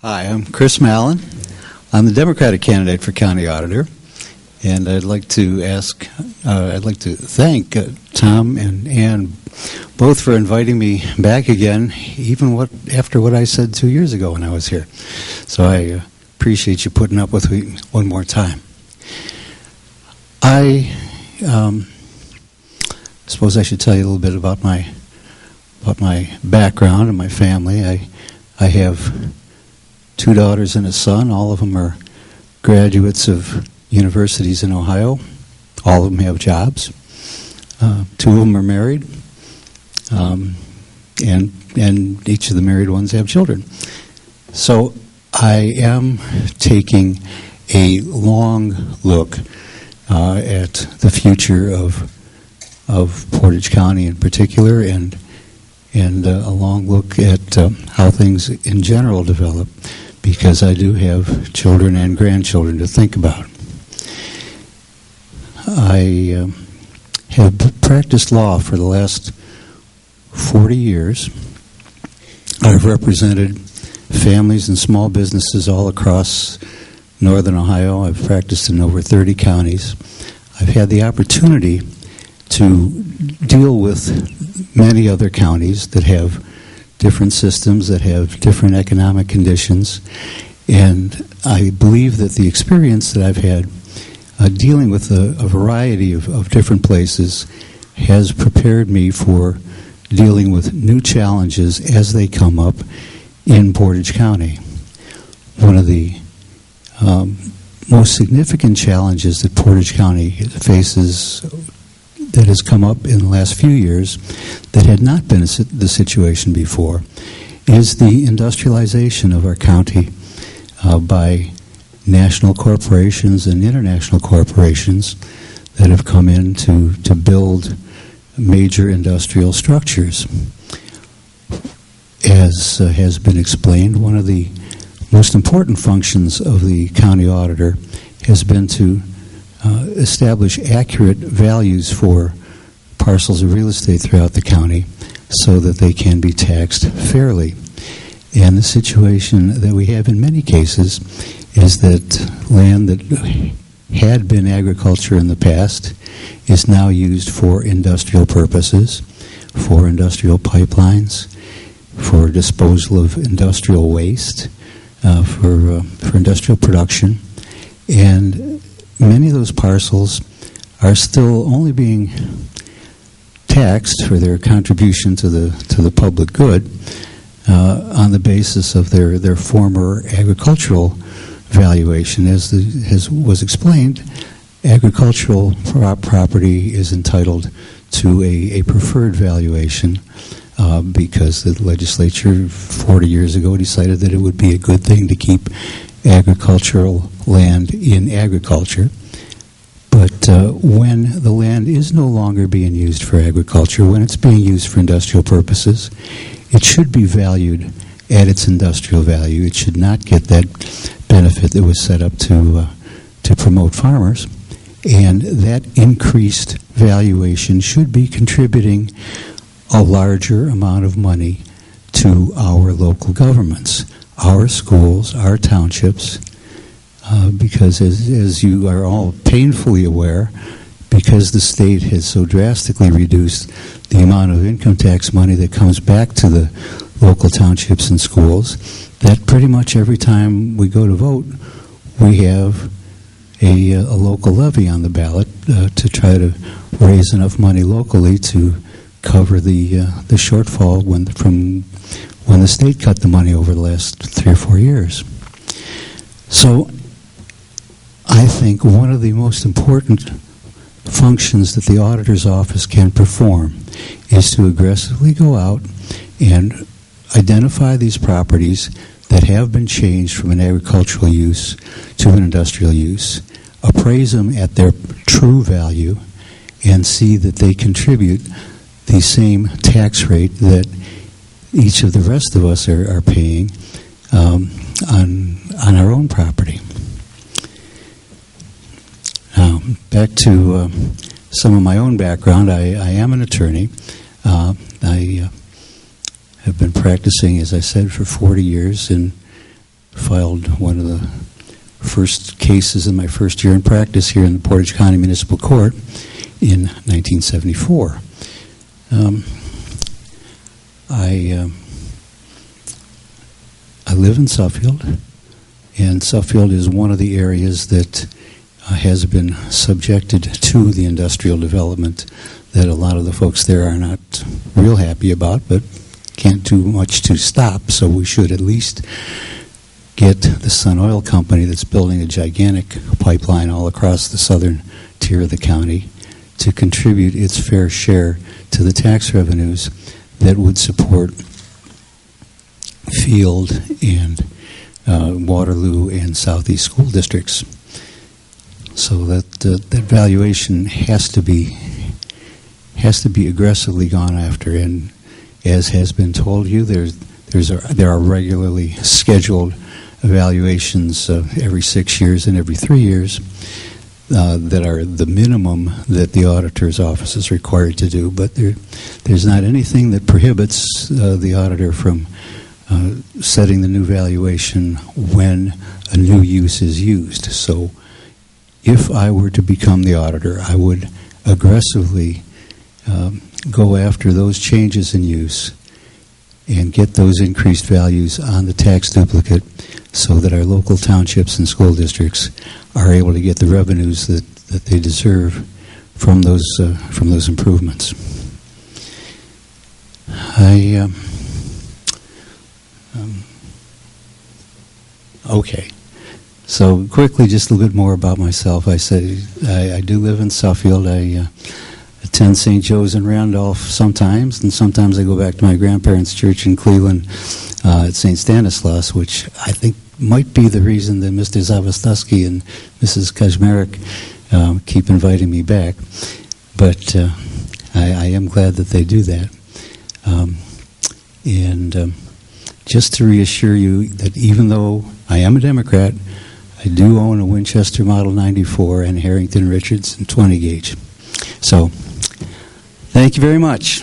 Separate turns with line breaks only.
Hi, I'm Chris Mallin. I'm the Democratic candidate for county auditor, and I'd like to thank Tom and Ann both for inviting me back again, even after what I said 2 years ago when I was here. So I appreciate you putting up with me one more time. I suppose I should tell you a little bit about my background and my family. I have 2 daughters and a son. All of them are graduates of universities in Ohio. All of them have jobs. 2 of them are married, and each of the married ones have children. So I am taking a long look at the future of Portage County in particular, and a long look at how things in general develop, because I do have children and grandchildren to think about. I have practiced law for the last 40 years. I've represented families and small businesses all across northern Ohio. I've practiced in over 30 counties. I've had the opportunity to deal with many other counties that have different systems, that have different economic conditions, and I believe that the experience that I've had dealing with a variety of different places has prepared me for dealing with new challenges as they come up in Portage County. One of the most significant challenges that Portage County faces that has come up in the last few years that had not been the situation before is the industrialization of our county by national corporations and international corporations that have come in to build major industrial structures. As has been explained, one of the most important functions of the county auditor has been to establish accurate values for parcels of real estate throughout the county so that they can be taxed fairly. And the situation that we have in many cases is that land that had been agriculture in the past is now used for industrial purposes, for industrial pipelines, for disposal of industrial waste, for industrial production. And many of those parcels are still only being taxed for their contribution to the public good on the basis of their former agricultural valuation. As was explained, agricultural property is entitled to a preferred valuation because the legislature 40 years ago decided that it would be a good thing to keep agricultural land in agriculture. But when the land is no longer being used for agriculture, when it's being used for industrial purposes, it should be valued at its industrial value. It should not get that benefit that was set up to promote farmers. And that increased valuation should be contributing a larger amount of money to our local governments, our schools, our townships, because as you are all painfully aware, because the state has so drastically reduced the amount of income tax money that comes back to the local townships and schools, that pretty much every time we go to vote, we have a local levy on the ballot to try to raise enough money locally to cover the shortfall from when the state cut the money over the last 3 or 4 years. So I think one of the most important functions that the auditor's office can perform is to aggressively go out and identify these properties that have been changed from an agricultural use to an industrial use, appraise them at their true value, and see that they contribute the same tax rate that each of the rest of us are paying on our own property. Now, back to some of my own background. I am an attorney. I have been practicing, as I said, for 40 years, and filed one of the first cases in my first year in practice here in the Portage County Municipal Court in 1974. I live in Suffield, and Suffield is one of the areas that has been subjected to the industrial development that a lot of the folks there are not real happy about, but can't do much to stop, so we should at least get the Sun Oil Company that's building a gigantic pipeline all across the southern tier of the county to contribute its fair share to the tax revenues that would support Field and Waterloo and Southeast school districts. So that valuation has to be aggressively gone after, and as has been told you, there are regularly scheduled evaluations every 6 years and every 3 years that are the minimum that the auditor's office is required to do, but there's not anything that prohibits the auditor from setting the new valuation when a new use is used. So if I were to become the auditor, I would aggressively go after those changes in use and get those increased values on the tax duplicate so that our local townships and school districts are able to get the revenues that they deserve from those improvements. Okay. So quickly, just a little bit more about myself. I do live in Suffield. I attend St. Joe's in Randolph sometimes, and sometimes I go back to my grandparents' church in Cleveland at St. Stanislaus, which I think might be the reason that Mr. Zavostovsky and Mrs. Kaczmarek keep inviting me back. But I am glad that they do that. Just to reassure you that even though I am a Democrat, I do own a Winchester Model 94 and Harrington Richardson 20 gauge. So, thank you very much.